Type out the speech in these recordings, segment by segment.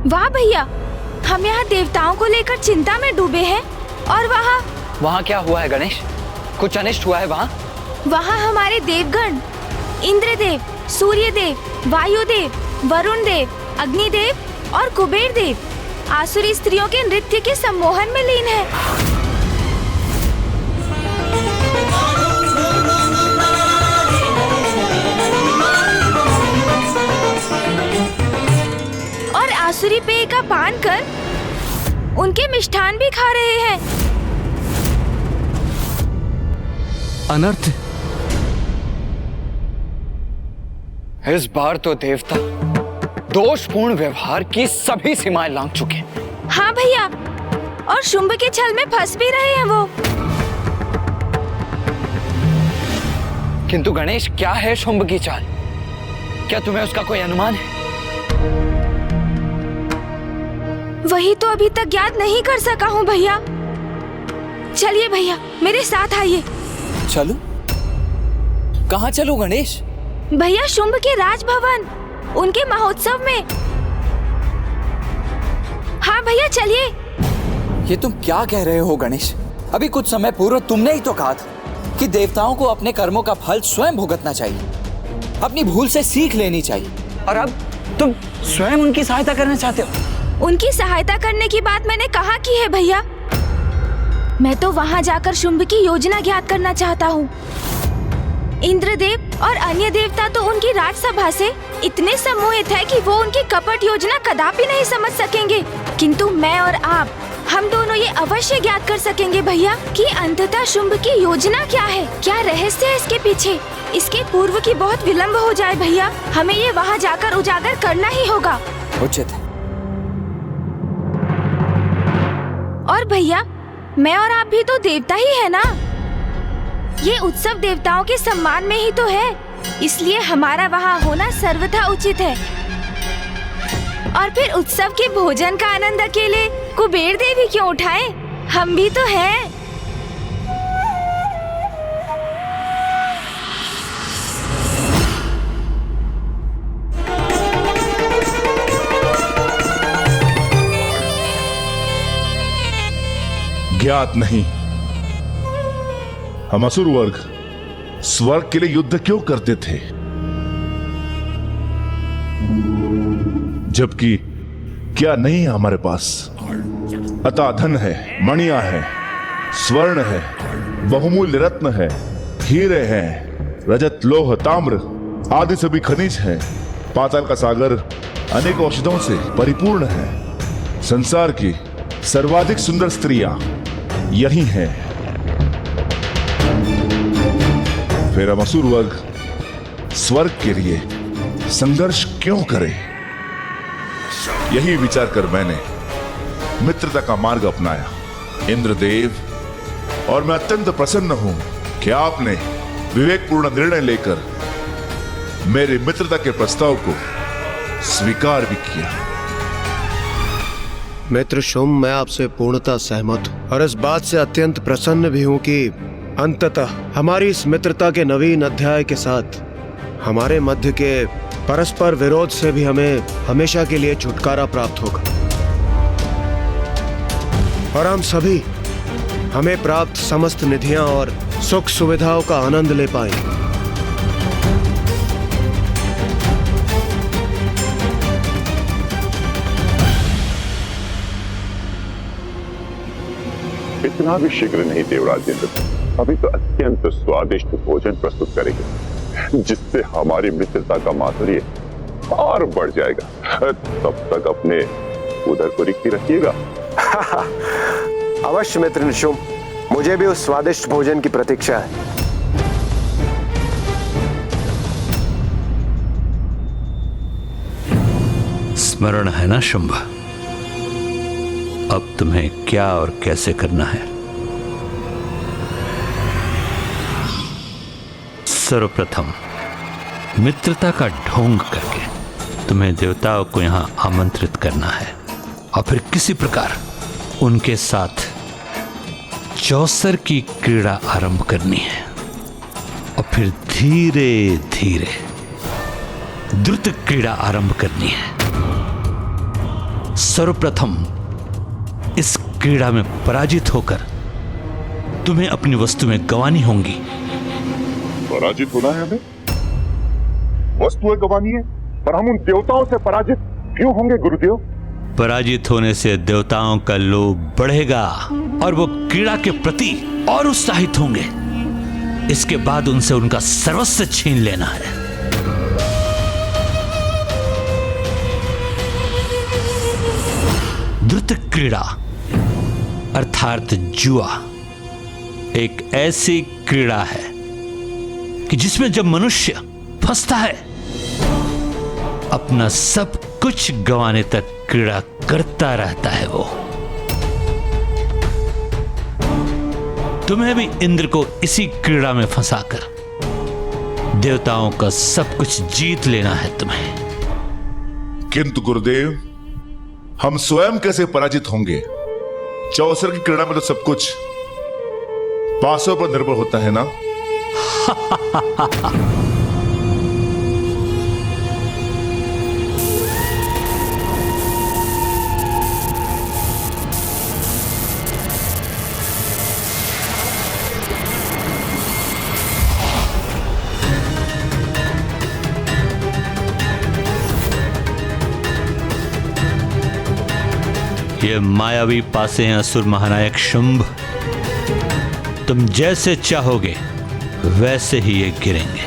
वाह भैया, हम यहाँ देवताओं को लेकर चिंता में डूबे हैं और वहाँ क्या हुआ है गणेश? कुछ अनिष्ट हुआ है वहाँ? वहाँ हमारे देवगण इंद्रदेव, सूर्यदेव, वायुदेव, वरुण देव, अग्निदेव और कुबेर देव आसुरी स्त्रियों के नृत्य के सम्मोहन में लीन है। और आसुरी पेय का पान कर उनके मिष्ठान भी खा रहे हैं। अनर्थ। इस बार तो देवता दोषपूर्ण व्यवहार की सभी सीमाएं लांघ चुके हैं। हाँ भैया, और शुंभ के छल में फंस भी रहे हैं वो। किंतु गणेश, क्या है शुंभ की चाल? क्या तुम्हें उसका कोई अनुमान है? वही तो अभी तक ज्ञात नहीं कर सका हूँ भैया। चलिए भैया, मेरे साथ आइए। चलो? कहाँ चलो गणेश? भैया, शुंभ के राजभवन, उनके महोत्सव में। हाँ भैया, चलिए। ये तुम क्या कह रहे हो गणेश? अभी कुछ समय पूर्व तुमने ही तो कहा था कि देवताओं को अपने कर्मों का फल स्वयं भुगतना चाहिए, अपनी भूल से सीख लेनी चाहिए। और अब तुम स्वयं उनकी सहायता करना चाहते हो? उनकी सहायता करने की बात मैंने कहाँ की है भैया? मैं तो वहाँ जाकर शुंभ की योजना ज्ञात करना चाहता हूँ। इंद्रदेव और अन्य देवता तो उनकी राजसभा से इतने सम्मोहित है कि वो उनकी कपट योजना कदापि नहीं समझ सकेंगे। किंतु मैं और आप, हम दोनों ये अवश्य ज्ञात कर सकेंगे भैया कि अंततः शुंभ की योजना क्या है, क्या रहस्य है इसके पीछे। इसके पूर्व की बहुत विलंब हो जाए भैया, हमें ये वहाँ जाकर उजागर करना ही होगा। उचित है। और भैया, मैं और आप भी तो देवता ही है ना। ये उत्सव देवताओं के सम्मान में ही तो है, इसलिए हमारा वहाँ होना सर्वथा उचित है। और फिर उत्सव के भोजन का आनंद अकेले कुबेर देव ही क्यों उठाएं? हम भी तो हैं। ज्ञात नहीं, हम असुर वर्ग स्वर्ग के लिए युद्ध क्यों करते थे, जबकि क्या नहीं है हमारे पास? अतः धन है, मणियां है, स्वर्ण है, बहुमूल्य रत्न है, हीरे हैं, रजत, लोह, ताम्र आदि सभी खनिज हैं। पाताल का सागर अनेक औषधों से परिपूर्ण है। संसार की सर्वाधिक सुंदर स्त्रियां यही हैं। फिर हम असुर वर्ग स्वर्ग के लिए संघर्ष क्यों करें? यही विचार कर मैंने मित्रता का मार्ग अपनाया। इंद्रदेव, और मैं अत्यंत प्रसन्न हूं कि आपने विवेकपूर्ण निर्णय लेकर मेरे मित्रता के प्रस्ताव को स्वीकार भी किया। मित्र शुंभ, मैं आपसे पूर्णतः सहमत हूँ और इस बात से अत्यंत प्रसन्न भी हूँ कि अंततः हमारी इस मित्रता के नवीन अध्याय के साथ हमारे मध्य के परस्पर विरोध से भी हमें हमेशा के लिए छुटकारा प्राप्त होगा और हम सभी हमें प्राप्त समस्त निधियां और सुख सुविधाओं का आनंद ले पाएंगे। इतना भी शीघ्र नहीं देवराज इंद्र, अभी तो अत्यंत स्वादिष्ट भोजन प्रस्तुत करेंगे जिससे हमारी मित्रता का माधुर्य और बढ़ जाएगा। तब तक अपने उदर को रिक्ति रखिएगा। अवश्य मित्र शुंभ, मुझे भी उस स्वादिष्ट भोजन की प्रतीक्षा है। स्मरण है ना शुंभ, अब तुम्हें क्या और कैसे करना है? सर्वप्रथम मित्रता का ढोंग करके तुम्हें देवताओं को यहां आमंत्रित करना है और फिर किसी प्रकार उनके साथ चौसर की क्रीड़ा आरंभ करनी है और फिर धीरे धीरे द्रुत क्रीड़ा आरंभ करनी है। सर्वप्रथम इस क्रीड़ा में पराजित होकर तुम्हें अपनी वस्तु में गंवानी होंगी। पराजित होना है हमें? वस्तुएं गंवानी है, पर हम उन देवताओं से पराजित क्यों होंगे गुरुदेव? पराजित होने से देवताओं का लोभ बढ़ेगा और वो क्रीड़ा के प्रति और उत्साहित होंगे। इसके बाद उनसे उनका सर्वस्व छीन लेना है। द्रुत क्रीड़ा अर्थात जुआ एक ऐसी क्रीड़ा है कि जिसमें जब मनुष्य फंसता है अपना सब कुछ गंवाने तक क्रीड़ा करता रहता है। वो तुम्हें भी इंद्र को इसी क्रीड़ा में फंसाकर देवताओं का सब कुछ जीत लेना है तुम्हें। किंतु गुरुदेव, हम स्वयं कैसे पराजित होंगे? चौसर की क्रीड़ा में तो सब कुछ पासों पर निर्भर होता है ना। ये मायावी पासे हैं असुर महानायक शुंभ। तुम जैसे चाहोगे वैसे ही ये गिरेंगे।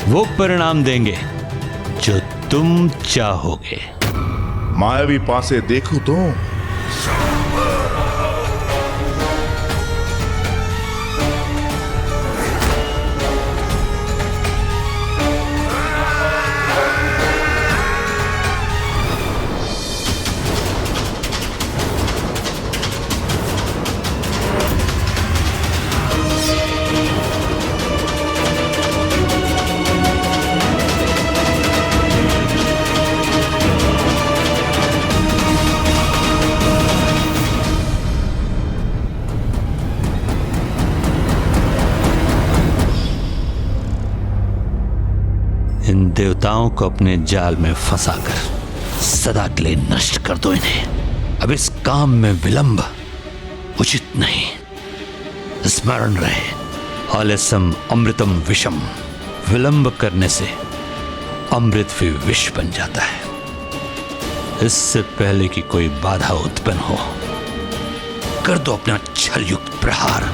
वो परिणाम देंगे जो तुम चाहोगे। मायावी पासे देखो तो इन देवताओं को अपने जाल में फंसाकर सदा के लिए नष्ट कर दो इन्हें। अब इस काम में विलंब उचित नहीं। स्मरण रहे, आलस्यम अमृतम विषम। विलंब करने से अमृत भी विष बन जाता है। इससे पहले कि कोई बाधा उत्पन्न हो, कर दो अपना छलयुक्त प्रहार।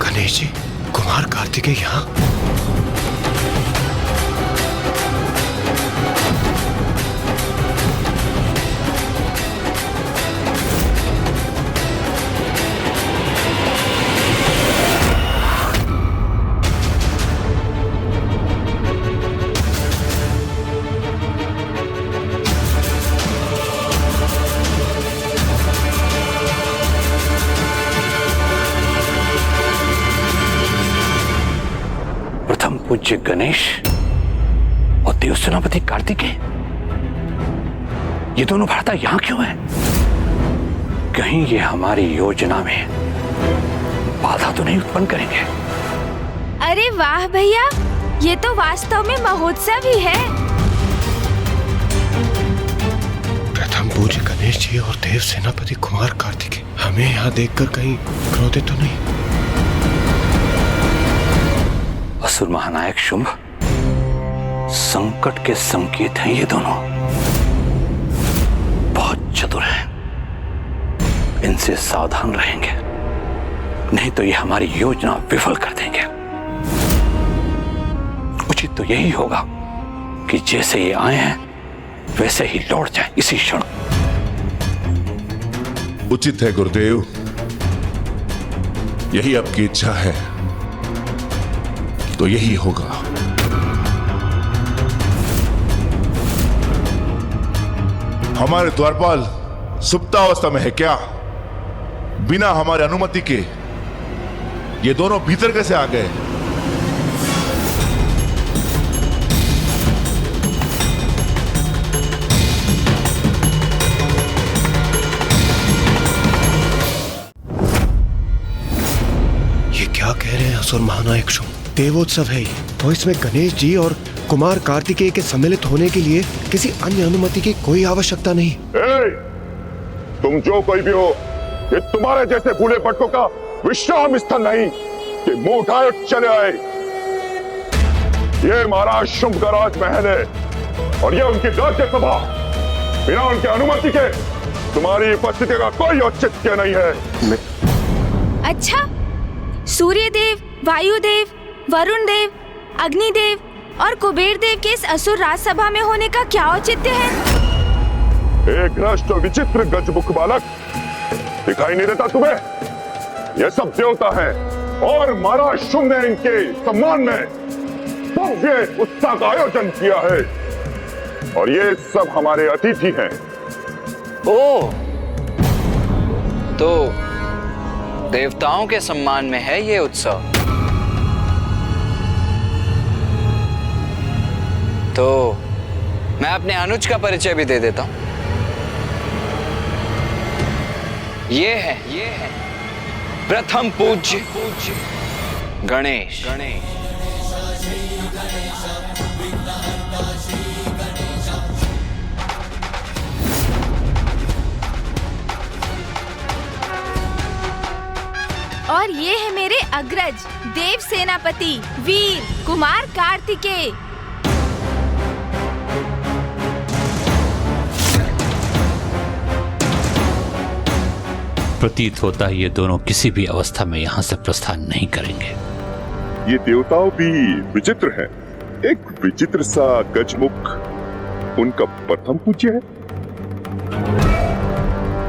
गणेश जी, कुमार कार्तिकेय यहाँ? पूज्य गणेश और देव सेनापति कार्तिकेय, ये दोनों भ्राता यहां क्यों हैं? कहीं ये हमारी योजना में बाधा तो नहीं उत्पन्न करेंगे? अरे वाह भैया, ये तो वास्तव में महोत्सव ही है। प्रथम पूज्य गणेश जी और देव सेनापति कुमार कार्तिकेय हमें यहाँ देखकर कहीं क्रोधित तो नहीं? असुर महानायक शुंभ, संकट के संकेत हैं ये दोनों। बहुत चतुर हैं, इनसे सावधान रहेंगे, नहीं तो ये हमारी योजना विफल कर देंगे। उचित तो यही होगा कि जैसे ये आए हैं वैसे ही लौट जाए इसी क्षण। उचित है गुरुदेव, यही आपकी इच्छा है तो यही होगा। हमारे द्वारपाल सुप्तावस्था में है क्या? बिना हमारे अनुमति के ये दोनों भीतर कैसे आ गए? ये क्या कह रहे हैं असुर महानायक शुंभ? देवोत्सव है ये, तो इसमें गणेश जी और कुमार कार्तिकेय के सम्मिलित होने के लिए किसी अन्य अनुमति की कोई आवश्यकता नहीं। तुम जो कोई भी हो, ये तुम्हारे जैसे भूले भटकों का विश्राम स्थल नहीं कि मुंह उठाए चले आए। ये महाराज शुंभ का राजमहल है और ये उनकी राज्य सभा। बिना उनके अनुमति के तुम्हारी उपस्थिति का कोई औचित्य नहीं है। अच्छा, सूर्य देव, वायु देव, वरुण देव, अग्निदेव और कुबेर देव के इस असुर राजसभा में होने का क्या औचित्य है? एक भ्रष्ट और विचित्र गजमुख बालक दिखाई नहीं देता तुम्हें? ये सब देवता है और महाराज शुंभ ने इनके सम्मान में भव्य उत्सव का आयोजन किया है और ये सब हमारे अतिथि हैं। ओ, तो देवताओं के सम्मान में है ये उत्सव। तो मैं अपने अनुज का परिचय भी दे देता हूं। ये है प्रथम पूज्य गणेश। और ये है मेरे अग्रज देव सेनापति वीर कुमार कार्तिकेय। प्रतीत होता है ये दोनों किसी भी अवस्था में यहाँ से प्रस्थान नहीं करेंगे। ये देवताओं भी विचित्र हैं। एक विचित्र सा गजमुख उनका प्रथम पूज्य है।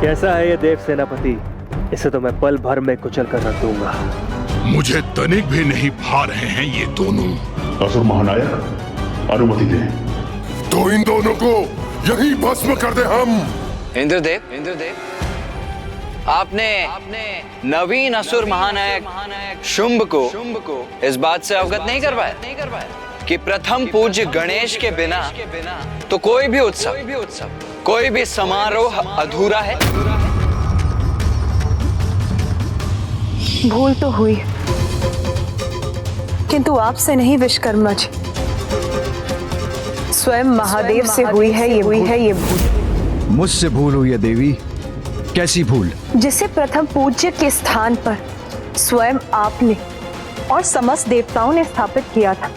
कैसा है ये देव सेनापति? इसे तो मैं पल भर में कुचल कर रख दूंगा। मुझे तनिक भी नहीं भा रहे हैं ये दोनों। असुर महानायक, अनुमति दे तो इन दोनों को यही भस्म कर दे हम। इंद्रदेव, आपने नवीन असुर महानायक शुंभ को इस बात से अवगत नहीं करवाया कि प्रथम पूज्य गणेश के बिना तो कोई भी उत्सव, कोई भी समारोह अधूरा है। भूल तो हुई, किंतु आपसे नहीं विश्वकर्मा जी, स्वयं महादेव से हुई है ये भूल। मुझसे भूल हुई है देवी? कैसी भूल? जिसे प्रथम पूज्य के स्थान पर स्वयं आपने और समस्त देवताओं ने स्थापित किया था,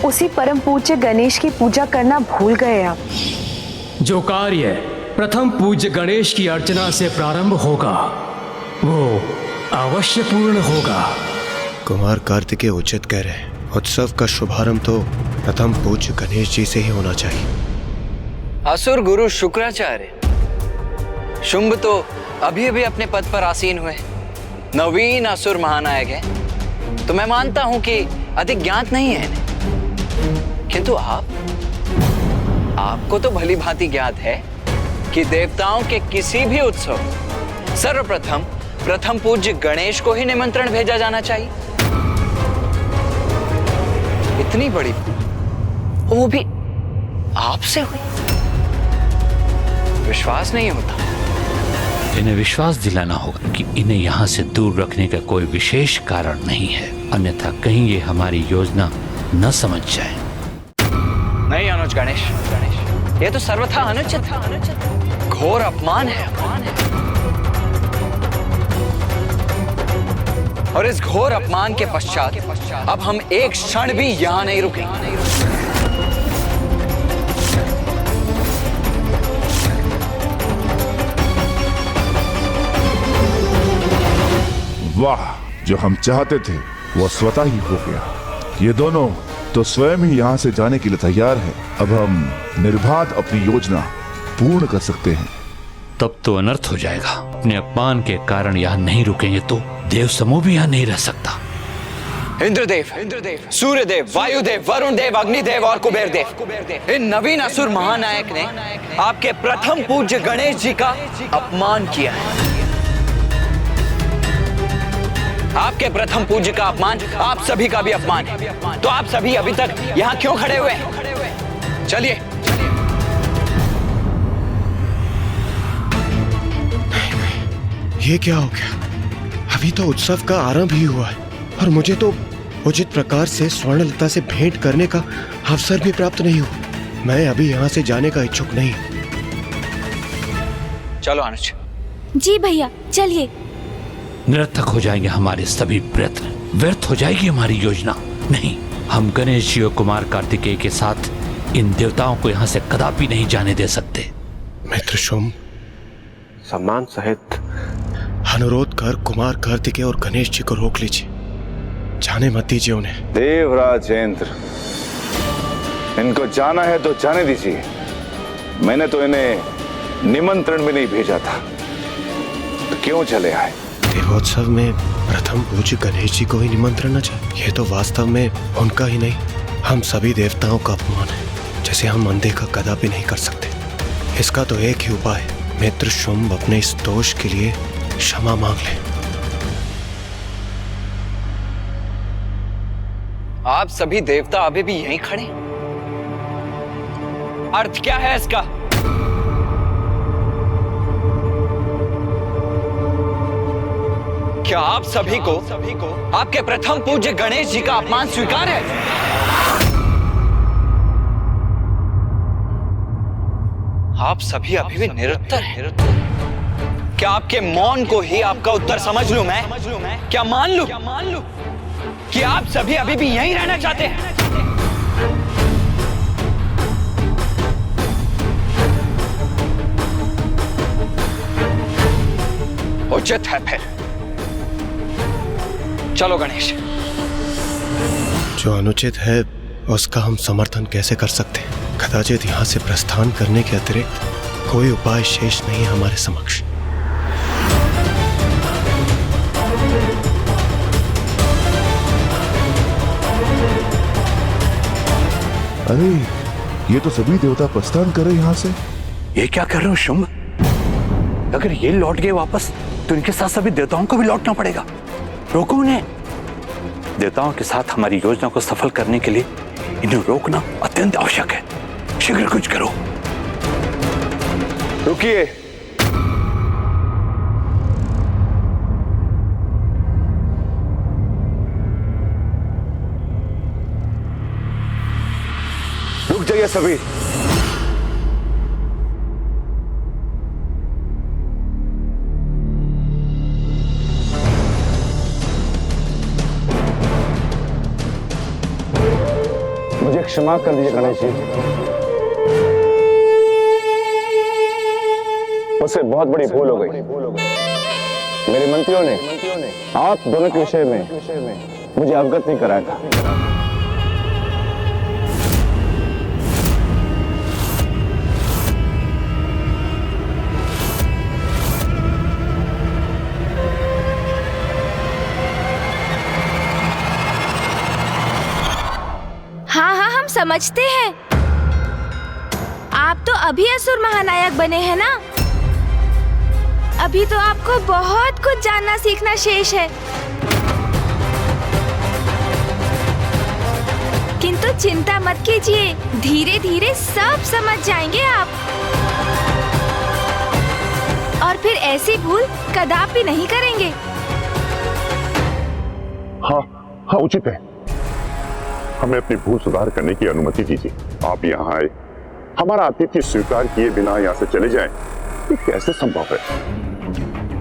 उसी परम पूज्य गणेश की पूजा करना भूल गए आप। जो कार्य प्रथम पूज्य गणेश की अर्चना से प्रारंभ होगा वो अवश्य पूर्ण होगा। कुमार कार्तिकेय उचित कह रहे हैं। उत्सव का शुभारंभ तो प्रथम पूज्य गणेश जी से ही होना चाहिए। असुर गुरु शुक्राचार्य शुंभ तो अभी अभी अपने पद पर आसीन हुए, नवीन असुर महानायक है, तो मैं मानता हूं कि अधिक ज्ञात नहीं है इन्हें। किंतु आपको तो भली भांति ज्ञात है कि देवताओं के किसी भी उत्सव सर्वप्रथम प्रथम पूज्य गणेश को ही निमंत्रण भेजा जाना चाहिए। इतनी बड़ी वो भी आपसे हुई, विश्वास नहीं होता। इन्हें विश्वास दिलाना होगा कि इन्हें यहाँ से दूर रखने का कोई विशेष कारण नहीं है, अन्यथा कहीं ये हमारी योजना न समझ जाए। नहीं अनुज गणेश, ये तो सर्वथा अनुचित था। घोर अपमान है। और इस घोर अपमान के पश्चात अब हम एक क्षण भी यहां नहीं रुकेंगे। वाह, जो हम चाहते थे वो स्वतः ही हो गया। ये दोनों तो स्वयं ही यहाँ से जाने के लिए तैयार हैं। अब हम निर्बाध अपनी योजना पूर्ण कर सकते हैं। तब तो अनर्थ हो जाएगा। अपने अपमान के कारण यहाँ नहीं रुकेंगे तो देव समूह भी यहाँ नहीं रह सकता। इंद्रदेव, सूर्यदेव, वायुदेव, वरुण देव, अग्निदेव और कुबेर देव, इन नवीन असुर महानायक ने आपके प्रथम पूज्य गणेश जी का अपमान किया है। आपके प्रथम पूज्य का अपमान आप सभी का भी अपमान है। तो आप सभी अभी तक यहाँ क्यों खड़े हुए हैं? चलिए। ये क्या हो गया? अभी तो उत्सव का आरंभ ही हुआ है और मुझे तो उचित प्रकार से स्वर्णलता से भेंट करने का अवसर भी प्राप्त नहीं हुआ। मैं अभी यहाँ से जाने का इच्छुक नहीं। चलो अनुज। जी भैया, चलिए। निरर्थक हो जाएंगे हमारे सभी प्रयत्न, व्यर्थ हो जाएगी हमारी योजना। नहीं, हम गणेश जी और कुमार कार्तिकेय के साथ इन देवताओं को यहाँ से कदापि नहीं जाने दे सकते। मित्र शुंभ, सम्मान सहित अनुरोध कर कुमार कार्तिकेय और गणेश जी को रोक लीजिए। जाने मत दीजिए उन्हें। देवराज इंद्र, इनको जाना है तो जाने दीजिए। मैंने तो इन्हें निमंत्रण में नहीं भेजा था, तो क्यों चले आए? देवोत्सव में प्रथम पूज्य गणेश जी को ही निमंत्रण न चाहिए। ये तो वास्तव में उनका ही नहीं, हम सभी देवताओं का अपमान है, जिसे हम अनदेखा कदापि नहीं कर सकते। इसका तो एक ही उपाय है, मित्र शुंभ अपने इस दोष के लिए क्षमा मांग ले। आप सभी देवता अभी भी यहीं खड़े? अर्थ क्या है इसका? क्या आप सभी को आपके प्रथम पूज्य गणेश जी का अपमान स्वीकार है? आप सभी अभी भी निरुत्तर हैं। क्या आपके मौन को ही आपका उत्तर समझ लूं मैं? क्या मान लूं कि आप सभी अभी भी यहीं रहना चाहते हैं? उचित है फिर। चलो गणेश। जो अनुचित है उसका हम समर्थन कैसे कर सकते हैं? कदाचित यहाँ से प्रस्थान करने के अतिरिक्त कोई उपाय शेष नहीं है हमारे समक्ष। अरे, ये तो सभी देवता प्रस्थान कर रहे यहाँ से। ये क्या कर रहे हो शुंभ? अगर ये लौट गए वापस तो इनके साथ सभी देवताओं को भी लौटना पड़ेगा। रोको उन्हें। देवताओं के साथ हमारी योजना को सफल करने के लिए इन्हें रोकना अत्यंत आवश्यक है। शीघ्र कुछ करो। रुकिए। रुक जाइए सभी। मुझे क्षमा कर दीजिए गणेश जी। मुझसे बहुत बड़ी भूल हो गई। मेरे मंत्रियों ने आप दोनों के विषय में मुझे अवगत नहीं कराया था। हाँ हाँ, हम समझते हैं। आप तो अभी असुर महानायक बने हैं ना? अभी तो आपको बहुत कुछ जानना सीखना शेष है। किंतु चिंता मत कीजिए, धीरे धीरे सब समझ जाएंगे आप। और फिर ऐसी भूल कदापि नहीं करेंगे। हाँ, उचित है। हमें अपनी भूल सुधार करने की अनुमति दीजिए। आप यहाँ आए, हमारा आतिथ्य स्वीकार किए बिना यहाँ से चले जाएं, ये कैसे संभव है?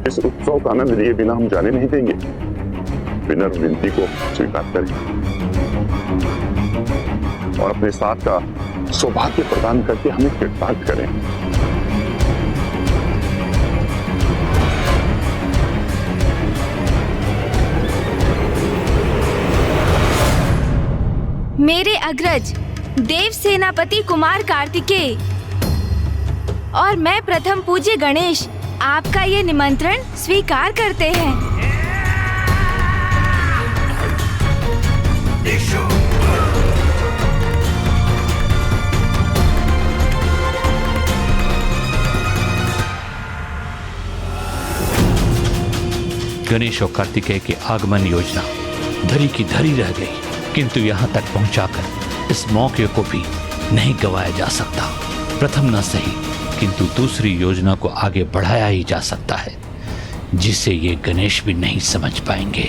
इस उत्सव का आनंद लिए बिना हम जाने नहीं देंगे। विनर विनती को स्वीकार करें और अपने साथ का सौभाग्य प्रदान करके हमें कृतज्ञ करें। मेरे अग्रज देव सेनापति कुमार कार्तिकेय और मैं प्रथम पूज्य गणेश आपका ये निमंत्रण स्वीकार करते हैं। गणेश और कार्तिकेय की आगमन योजना धरी की धरी रह गई, किंतु यहां तक पहुंचाकर इस मौके को भी नहीं गंवाया जा सकता। प्रथम न सही, किंतु दूसरी योजना को आगे बढ़ाया ही जा सकता है, जिसे ये गणेश भी नहीं समझ पाएंगे।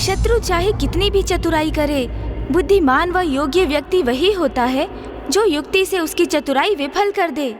शत्रु चाहे कितनी भी चतुराई करे, बुद्धिमान व योग्य व्यक्ति वही होता है जो युक्ति से उसकी चतुराई विफल कर दे।